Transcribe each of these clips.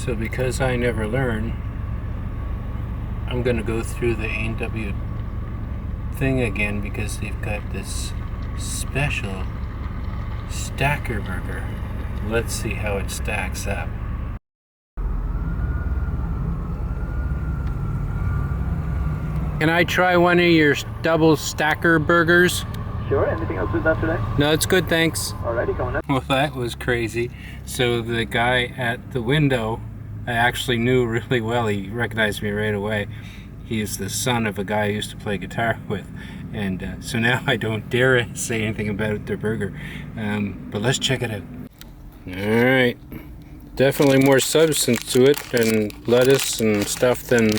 So because I never learn, I'm gonna go through the A&W thing again because they've got this special stacker burger. Let's see how it stacks up. Can I try one of your double stacker burgers? Sure, anything else with that today? No, it's good, thanks. Alrighty, coming up. Well, that was crazy. So the guy at the window, I actually knew really well. He recognized me right away. He is the son of a guy I used to play guitar with. And so now I don't dare say anything about their burger. But let's check it out. Alright. Definitely more substance to it and lettuce and stuff than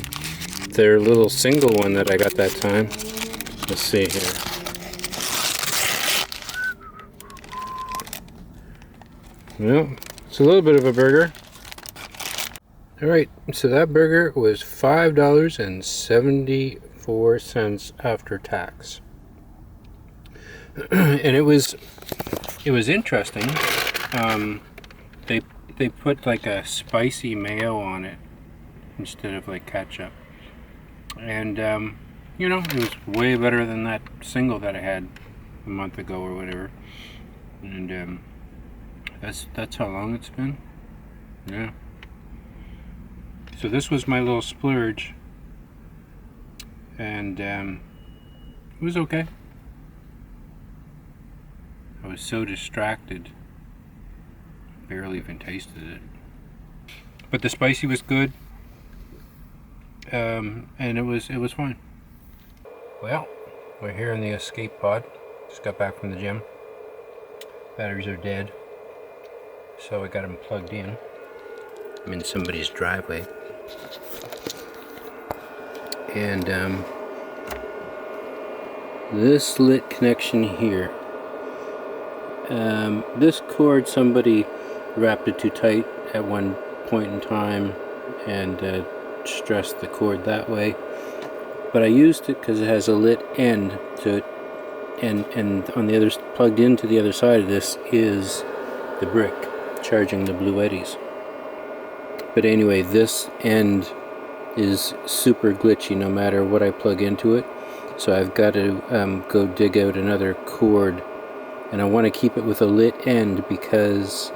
their little single one that I got that time. Let's see here. Well, it's a little bit of a burger. Alright, so that burger was $5.74 after tax. And it was interesting. They put like a spicy mayo on it instead of like ketchup. And you know, it was way better than that single that I had a month ago or whatever. And that's how long it's been. Yeah. So this was my little splurge, and it was okay. I was so distracted, barely even tasted it. But the spicy was good, and it was fine. Well, we're here in the escape pod. Just got back from the gym. Batteries are dead, so I got them plugged in. I'm in somebody's driveway. And this lit connection here, this cord, somebody wrapped it too tight at one point in time and stressed the cord that way, but I used it because it has a lit end to it, and on the other, plugged into the other side of this is the brick charging the Blue Eddies. But anyway, this end is super glitchy no matter what I plug into it. So I've got to go dig out another cord. And I want to keep it with a lit end because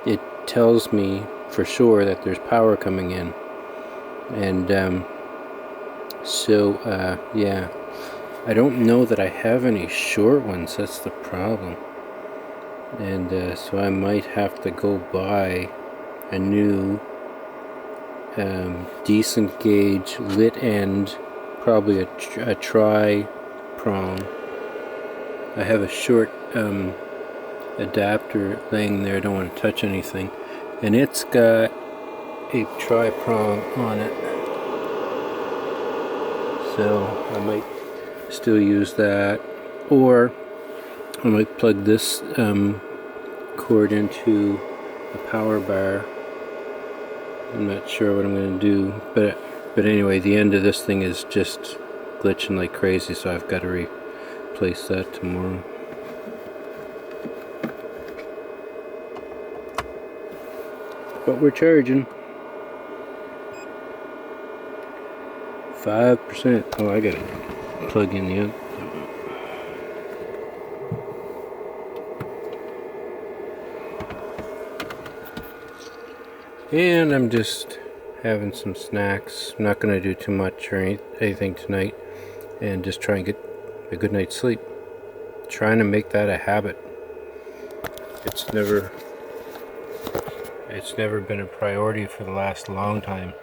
it tells me for sure that there's power coming in. And yeah. I don't know that I have any short ones, that's the problem. And so I might have to go buy a new decent gauge lit end, probably a tri-prong. I have a short adapter laying there, I don't want to touch anything, and it's got a tri-prong on it, so I might still use that, or I might plug this cord into a power bar. I'm not sure what I'm going to do, but anyway, the end of this thing is just glitching like crazy, so I've got to replace that tomorrow. But we're charging 5%. Oh, I got to plug in the other. And I'm just having some snacks. I'm not going to do too much or anything tonight, and just try and get a good night's sleep. Trying to make that a habit. It's never been a priority for the last long time.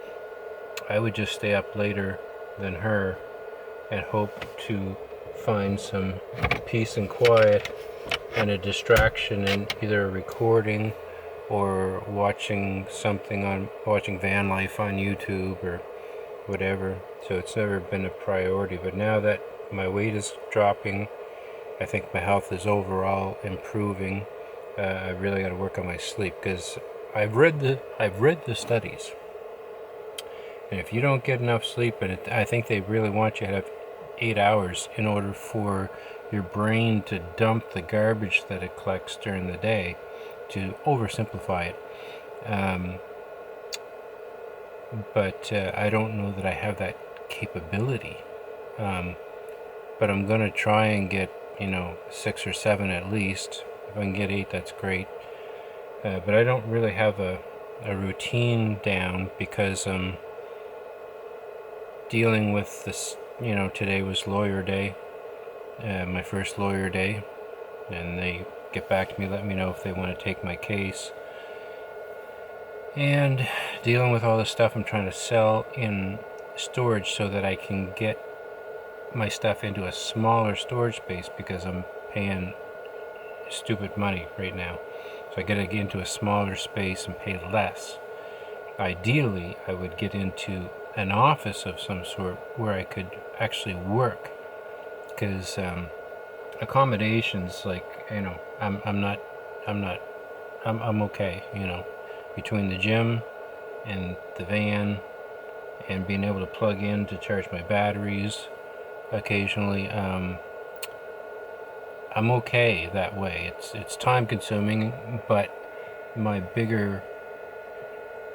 I would just stay up later than her and hope to find some peace and quiet and a distraction in either a recording or watching van life on YouTube or whatever. So it's never been a priority, but now that my weight is dropping, I think my health is overall improving. I really got to work on my sleep, because I've read the studies, and if you don't get enough sleep, and I think they really want you to have 8 hours in order for your brain to dump the garbage that it collects during the day, to oversimplify it. but I don't know that I have that capability. But I'm gonna try and get 6 or 7 at least. If I can get 8, that's great. But I don't really have a routine down because I'm dealing with this. Today was lawyer day, my first lawyer day, and they get back to me, let me know if they want to take my case. And dealing with all the stuff I'm trying to sell in storage so that I can get my stuff into a smaller storage space because I'm paying stupid money right now. So I gotta get into a smaller space and pay less. Ideally, I would get into an office of some sort where I could actually work, because accommodations, like, I'm okay, between the gym and the van and being able to plug in to charge my batteries occasionally. I'm okay that way. It's time consuming, but my bigger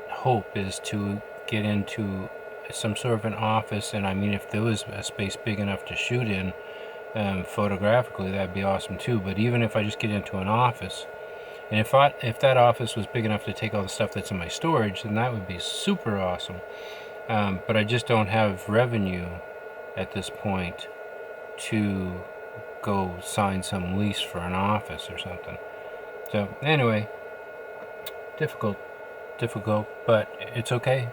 hope is to get into some sort of an office. And I mean, if there was a space big enough to shoot in photographically, that'd be awesome too. But even if I just get into an office, and if that office was big enough to take all the stuff that's in my storage, then that would be super awesome. But I just don't have revenue at this point to go sign some lease for an office or something. So anyway, difficult, but it's okay.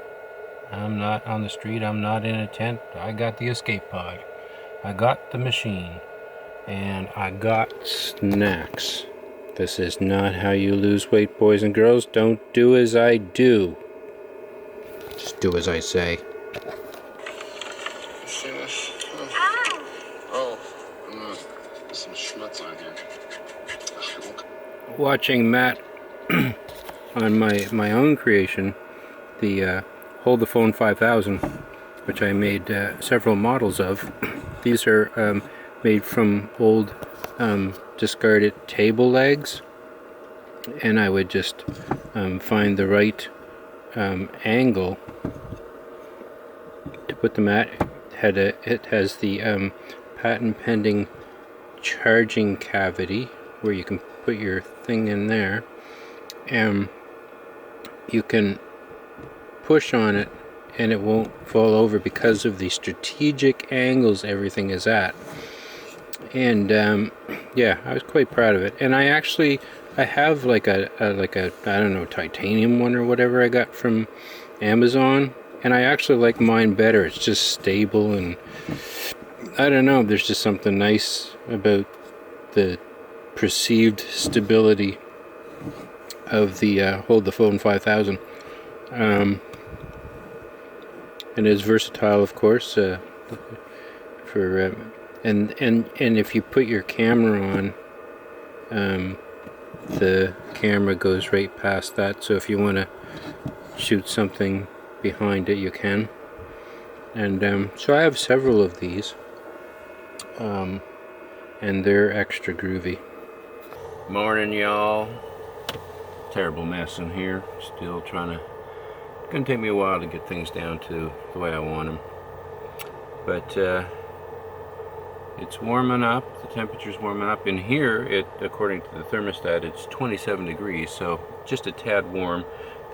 I'm not on the street, I'm not in a tent. I got the escape pod, I got the machine, and I got snacks. This is not how you lose weight, boys and girls. Don't do as I do. Just do as I say. See this? There's some schmutz on here. Watching Matt on my own creation, the Hold the Phone 5000, which I made several models of. These are made from old discarded table legs, and I would just find the right angle to put them at. It has the patent pending charging cavity where you can put your thing in there, and you can push on it and it won't fall over because of the strategic angles everything is at. And yeah, I was quite proud of it. And I have like a I don't know, titanium one or whatever I got from Amazon, and I actually like mine better. It's just stable, and I don't know, there's just something nice about the perceived stability of the Hold the Phone 5000. And it's versatile, of course, for and if you put your camera on, the camera goes right past that, so if you want to shoot something behind it, you can. And so I have several of these, and they're extra groovy. Morning, y'all. Terrible mess in here. Still trying to. It's gonna take me a while to get things down to the way I want them. But it's warming up. The temperature's warming up. In here, according to the thermostat, it's 27 degrees, so just a tad warm.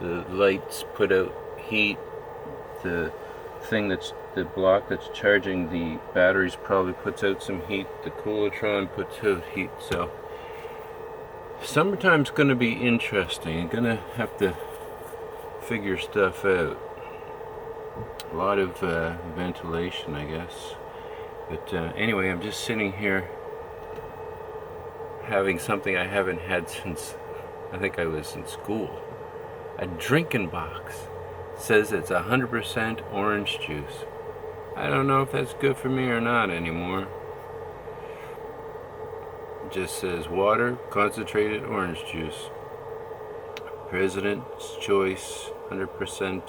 The lights put out heat. The thing the block that's charging the batteries probably puts out some heat. The Coolotron puts out heat. So summertime's going to be interesting. I'm going to have to figure stuff out. A lot of ventilation, I guess. But anyway, I'm just sitting here having something I haven't had since I think I was in school. A drinking box. Says it's 100% orange juice. I don't know if that's good for me or not anymore. It just says water, concentrated orange juice. President's Choice, 100%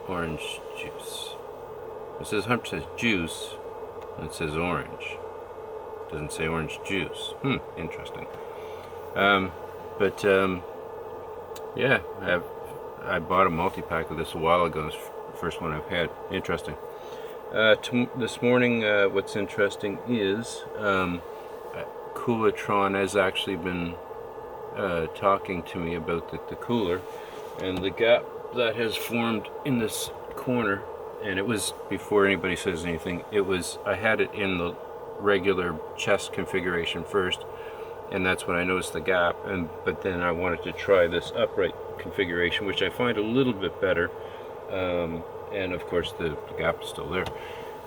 orange juice. It says 100% juice, and it says orange. It doesn't say orange juice. Interesting. Yeah, I have I bought a multi-pack of this a while ago. It's the first one I've had. Interesting. This morning, what's interesting is Coolatron has actually been talking to me about the cooler and the gap that has formed in this corner. And it was, before anybody says anything, I had it in the regular chest configuration first, and that's when I noticed the gap. But then I wanted to try this upright configuration, which I find a little bit better. And of course the gap is still there.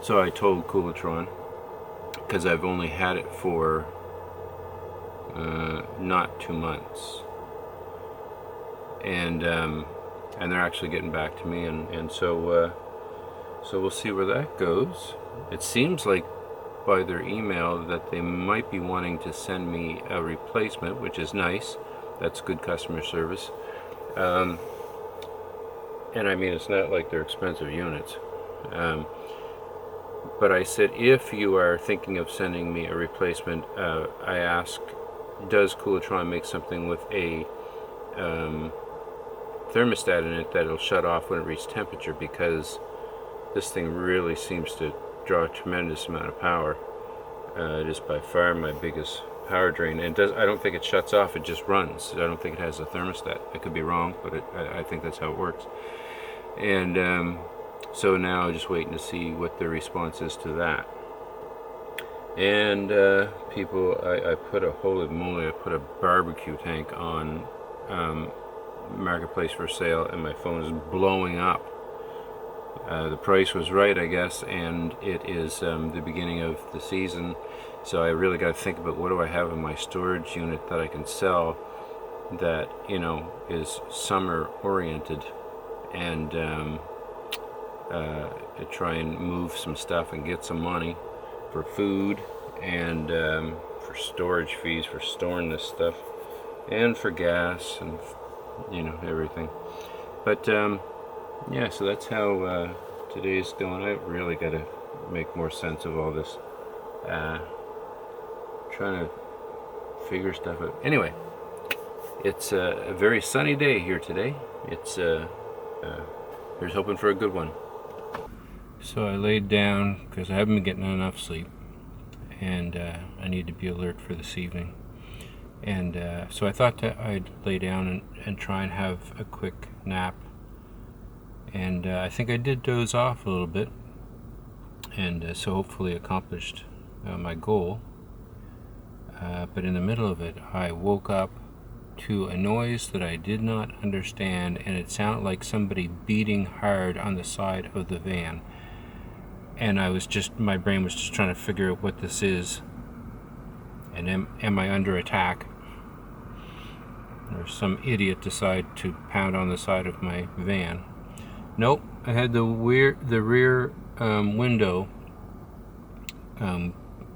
So I told Coolatron, because I've only had it for not 2 months, and they're actually getting back to me, and so we'll see where that goes. It seems like by their email that they might be wanting to send me a replacement, which is nice. That's good customer service. And I mean, it's not like they're expensive units. But I said, if you are thinking of sending me a replacement, I asked, does Coolatron make something with a thermostat in it that it'll shut off when it reaches temperature? Because this thing really seems to draw a tremendous amount of power. It is by far my biggest power drain, and I don't think it shuts off, it just runs. I don't think it has a thermostat. I could be wrong, but I think that's how it works. And so now just waiting to see what the response is to that. And people, I put a, holy moly, I put a barbecue tank on Marketplace for sale, and my phone is blowing up. The price was right, I guess, and it is the beginning of the season, so I really got to think about what do I have in my storage unit that I can sell that, you know, is summer oriented, and to try and move some stuff and get some money for food, and for storage fees for storing this stuff, and for gas, and you know, everything. But yeah, so that's how today's going. I really got to make more sense of all this. Trying to figure stuff out. Anyway, it's a very sunny day here today. It's here's hoping for a good one. So I laid down because I haven't been getting enough sleep, and I need to be alert for this evening. And so I thought that I'd lay down and try and have a quick nap. And I think I did doze off a little bit, and so hopefully accomplished my goal. But in the middle of it, I woke up to a noise that I did not understand, and it sounded like somebody beating hard on the side of the van. And my brain was just trying to figure out what this is, and am I under attack? Or some idiot decide to pound on the side of my van? Nope, I had the rear window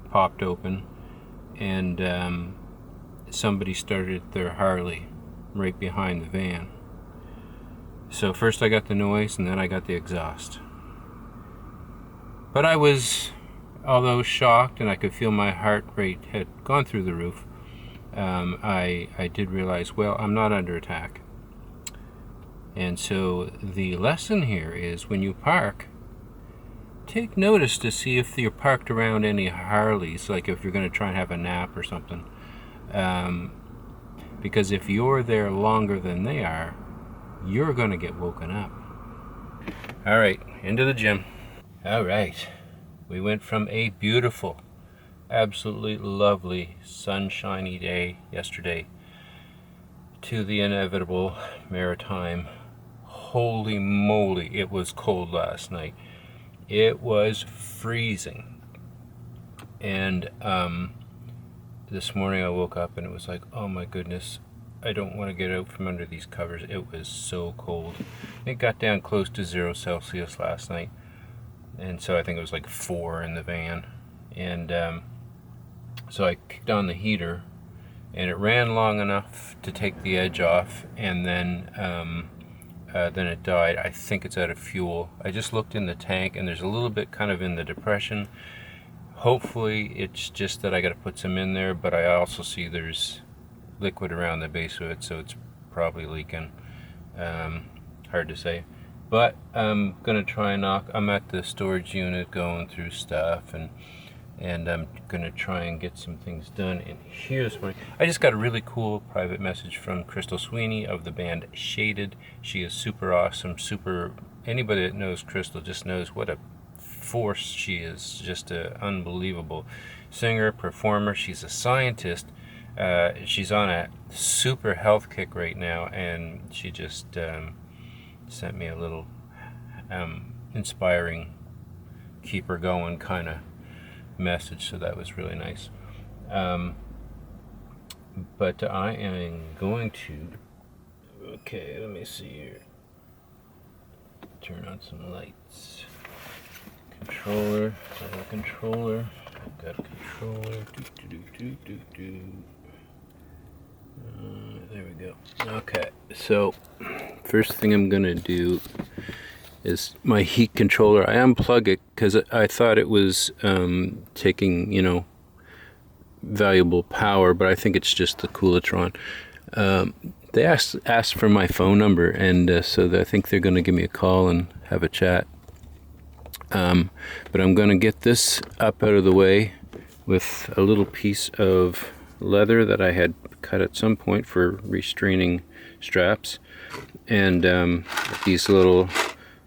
popped open, and somebody started their Harley right behind the van. So first I got the noise, and then I got the exhaust. But I was, although shocked, and I could feel my heart rate had gone through the roof, I did realize, well, I'm not under attack. And so the lesson here is, when you park, take notice to see if you're parked around any Harleys, like if you're going to try and have a nap or something. Because if you're there longer than they are, you're going to get woken up. All right, into the gym. All right, we went from a beautiful, absolutely lovely, sunshiny day yesterday to the inevitable maritime. Holy moly, it was cold last night. It was freezing. And this morning I woke up and it was like, oh my goodness, I don't want to get out from under these covers. It was so cold. It got down close to 0 Celsius last night. And so I think it was like 4 in the van. And so I kicked on the heater, and it ran long enough to take the edge off, and then it died. I think it's out of fuel. I just looked in the tank, and there's a little bit kind of in the depression. Hopefully it's just that I got to put some in there, but I also see there's liquid around the base of it, so it's probably leaking. hard to say. But I'm gonna try and I'm at the storage unit going through stuff, and I'm gonna try and get some things done. And here's what I just got: a really cool private message from Crystal Sweeney of the band Shaded. She is super awesome. Anybody that knows Crystal just knows what a force she is. Just an unbelievable singer, performer. She's a scientist. She's on a super health kick right now, and she just sent me a little inspiring, keep her going kind of message, so that was really nice. But I am going to, okay, let me see here, turn on some lights. Controller, got a controller, there we go. Okay, so first thing I'm gonna do is my heat controller. I unplug it because I thought it was taking, you know, valuable power, but I think it's just the Coolitron. They asked for my phone number, and so I think they're gonna give me a call and have a chat. But I'm gonna get this up out of the way with a little piece of leather that I had cut at some point for restraining straps, and these little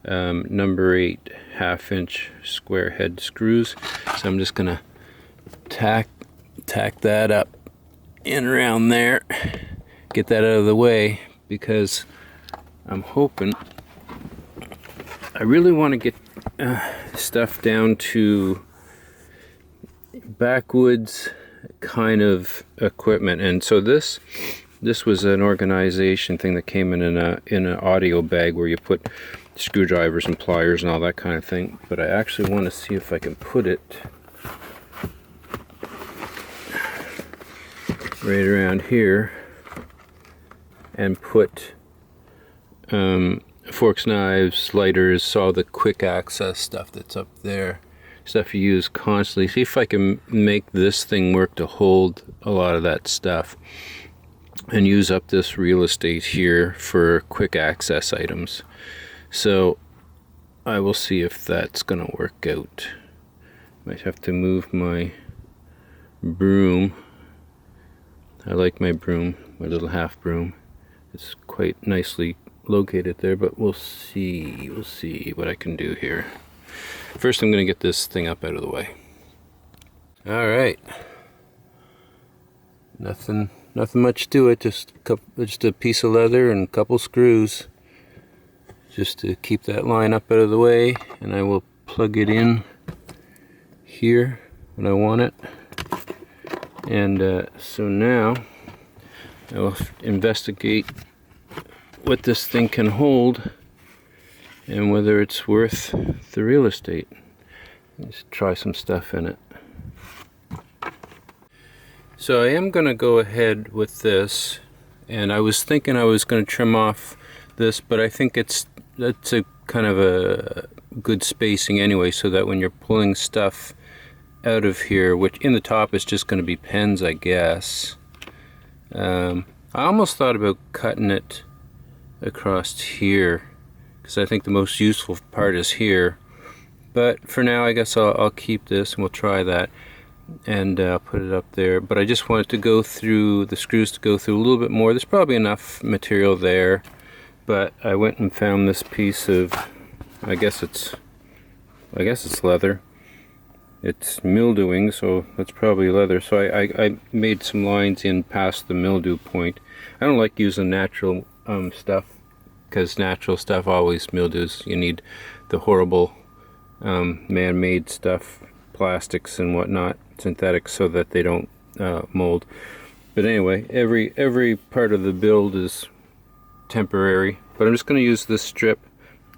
number 8 1/2-inch square head screws. So I'm just gonna tack that up in around there, get that out of the way, because I'm hoping, I really want to get stuff down to backwoods kind of equipment. And so this was an organization thing that came in an audio bag where you put screwdrivers and pliers and all that kind of thing. But I actually want to see if I can put it right around here and put forks, knives, lighters, all the quick access stuff that's up there, stuff you use constantly. See if I can make this thing work to hold a lot of that stuff and use up this real estate here for quick access items. So I will see if that's gonna work out. Might have to move my broom. I like my broom, my little half broom. It's quite nicely located there, but we'll see what I can do here. First I'm gonna get this thing up out of the way. All right, nothing much to it, just a piece of leather and a couple screws just to keep that line up out of the way, and I will plug it in here when I want it. And so now I will investigate what this thing can hold and whether it's worth the real estate. Let's try some stuff in it. So I am going to go ahead with this, and I was thinking I was going to trim off this, but I think that's a kind of a good spacing anyway, so that when you're pulling stuff out of here, which in the top is just going to be pens, I guess. I almost thought about cutting it across here, because I think the most useful part is here, but for now I guess I'll keep this and we'll try that, and put it up there. But I just wanted to go through the screws, to go through a little bit more. There's probably enough material there, but I went and found this piece of, I guess it's leather. It's mildewing, so that's probably leather. So I made some lines in past the mildew point. I don't like using natural stuff, because natural stuff always mildews. You need the horrible man-made stuff, plastics and whatnot, synthetics, so that they don't mold. But anyway, every part of the build is temporary. But I'm just going to use this strip,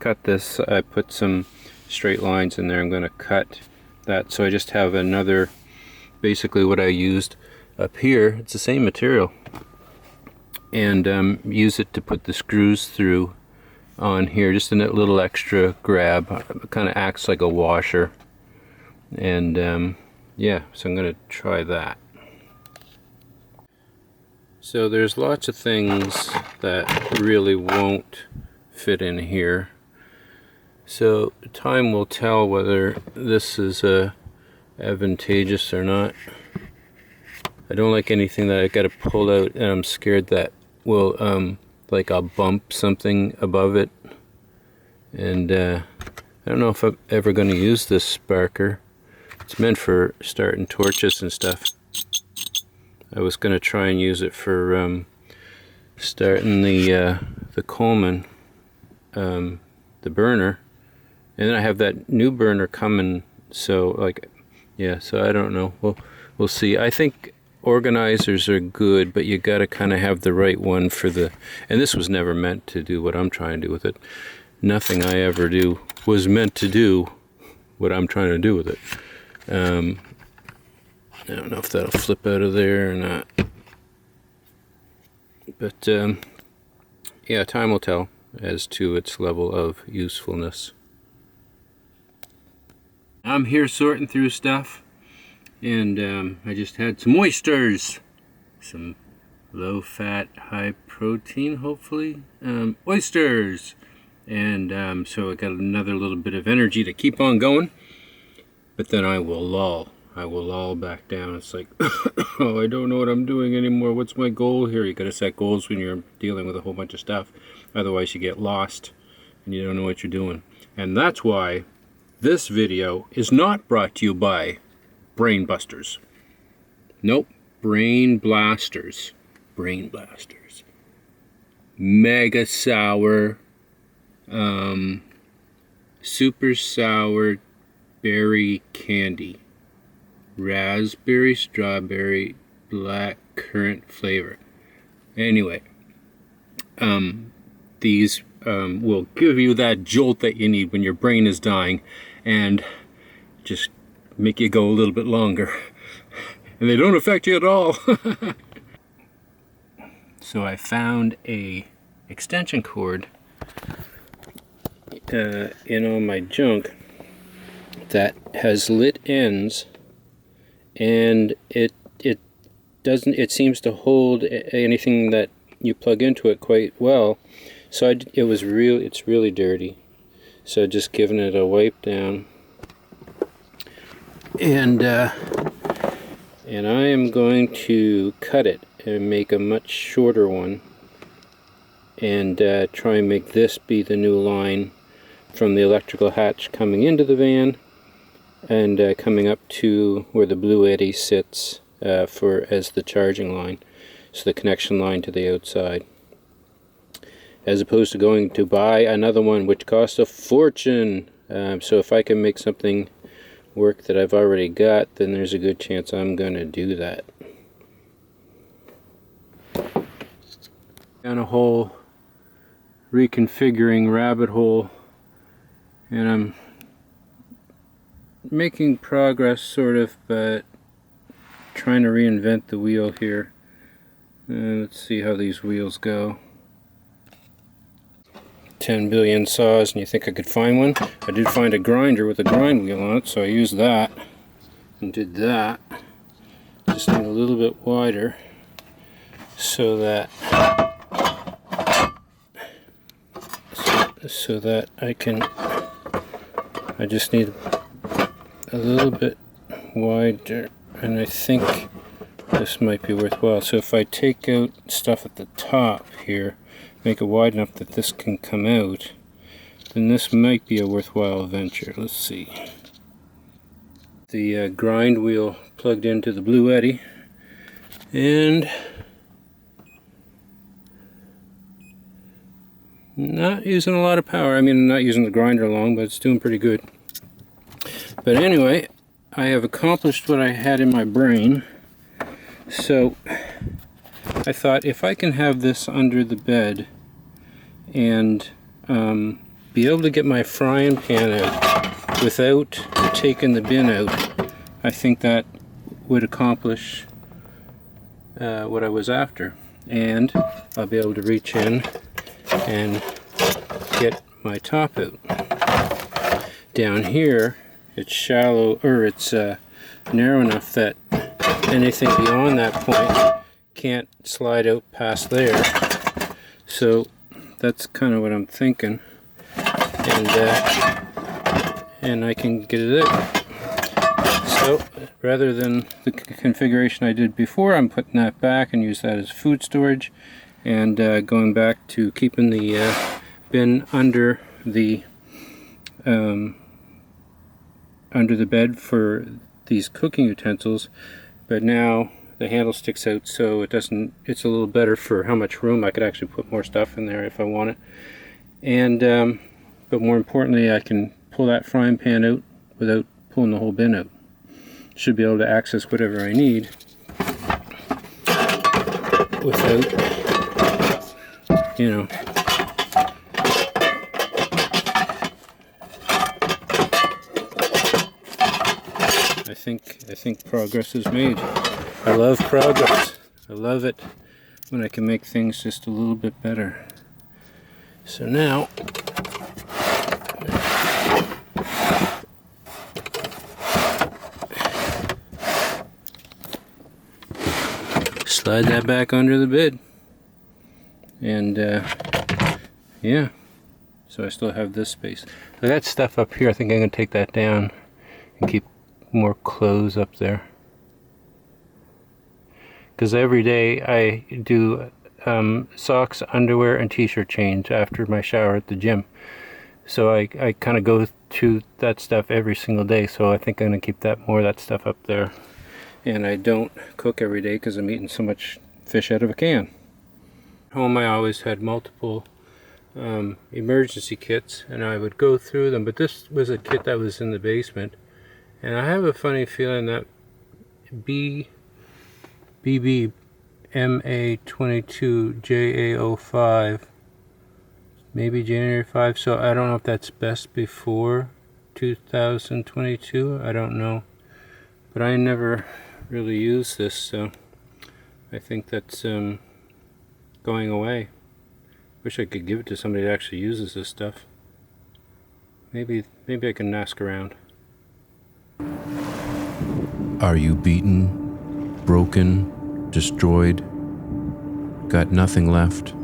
cut this. I put some straight lines in there. I'm going to cut that, so I just have another, basically what I used up here. It's the same material, and use it to put the screws through on here, just a little extra grab. It kind of acts like a washer, and yeah, so I'm going to try that. So there's lots of things that really won't fit in here. So time will tell whether this is advantageous or not. I don't like anything that I gotta pull out, and I'm scared that will like I'll bump something above it. And I don't know if I'm ever going to use this sparker. It's meant for starting torches and stuff. I was going to try and use it for starting the Coleman, the burner, and then I have that new burner coming. So like, yeah. So I don't know. We'll see. I think organizers are good, but you got to kind of have the right one for the. And this was never meant to do what I'm trying to do with it. Nothing I ever do was meant to do what I'm trying to do with it. I don't know if that'll flip out of there or not. But yeah, time will tell as to its level of usefulness. I'm here sorting through stuff, and I just had some oysters. Some low-fat, high-protein, hopefully, oysters. And so I got another little bit of energy to keep on going, but then I will lull back down. It's like, oh, I don't know what I'm doing anymore. What's my goal here? You got to set goals when you're dealing with a whole bunch of stuff. Otherwise you get lost and you don't know what you're doing. And that's why this video is not brought to you by Brain Busters. Nope, Brain Blasters. Brain Blasters. Mega sour, super sour berry candy, raspberry, strawberry, black currant flavor. Anyway, these will give you that jolt that you need when your brain is dying, and just make you go a little bit longer. And they don't affect you at all. So I found a extension cord in all my junk that has lit ends, and it seems to hold anything that you plug into it quite well. So it's really dirty, so just giving it a wipe down, and I am going to cut it and make a much shorter one, and try and make this be the new line from the electrical hatch coming into the van and coming up to where the Blue Eddy sits as the charging line, so the connection line to the outside, as opposed to going to buy another one which costs a fortune. So if I can make something work that I've already got, then there's a good chance I'm going to do that. Down a whole reconfiguring rabbit hole, and I'm making progress sort of, but trying to reinvent the wheel here. Let's see how these wheels go. 10 billion saws, and you think I could find one? I did find a grinder with a grind wheel on it, so I used that and did that. Just need a little bit wider so that I just need a little bit wider, and I think this might be worthwhile. So if I take out stuff at the top here, make it wide enough that this can come out, then this might be a worthwhile venture. Let's see. The grind wheel plugged into the Blue Eddy, and not using a lot of power. I mean, I'm not using the grinder long, but it's doing pretty good. But anyway, I have accomplished what I had in my brain. So I thought, if I can have this under the bed and be able to get my frying pan out without taking the bin out, I think that would accomplish what I was after. And I'll be able to reach in and get my top out. Down here, it's shallow, or it's narrow enough that anything beyond that point can't slide out past there. So that's kind of what I'm thinking, and I can get it out. So rather than the configuration I did before, I'm putting that back and use that as food storage, and going back to keeping the bin under the bed for these cooking utensils. But now the handle sticks out, so it's a little better for how much room I could actually put more stuff in there if I want it. And but more importantly, I can pull that frying pan out without pulling the whole bin out. Should be able to access whatever I need without, you know, I think progress is made. I love progress. I love it when I can make things just a little bit better. So now slide that back under the bed, and yeah, so I still have this space. I got stuff up here. I think I'm gonna take that down and keep more clothes up there, because every day I do socks, underwear, and t-shirt change after my shower at the gym. So I kind of go to that stuff every single day, so I think I'm gonna keep more of that stuff up there. And I don't cook every day because I'm eating so much fish out of a can. Home, I always had multiple emergency kits, and I would go through them, but this was a kit that was in the basement, and I have a funny feeling that BB MA22 JA05, maybe January 5, so I don't know if that's best before 2022, I don't know, but I never really use this, so I think that's going away. Wish I could give it to somebody that actually uses this stuff. Maybe I can ask around. Are you beaten, broken, destroyed, got nothing left?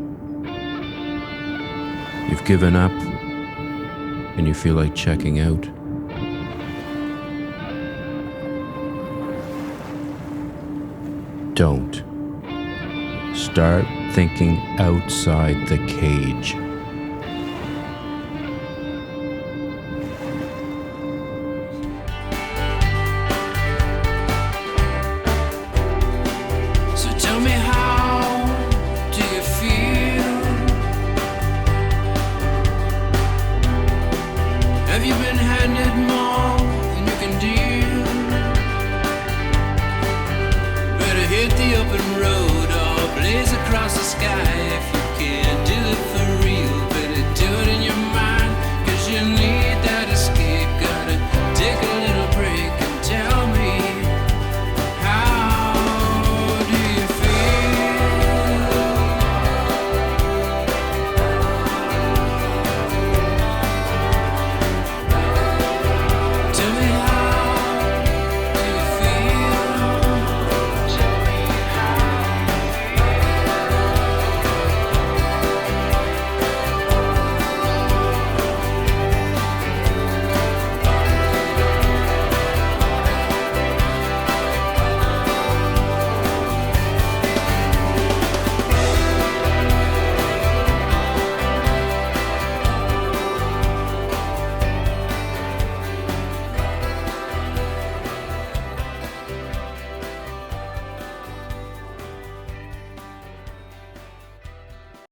You've given up and you feel like checking out? Don't. Start thinking outside the cage. So tell me, how do you feel? Have you been handed more than you can deal? Better hit the open road or blaze across the sky.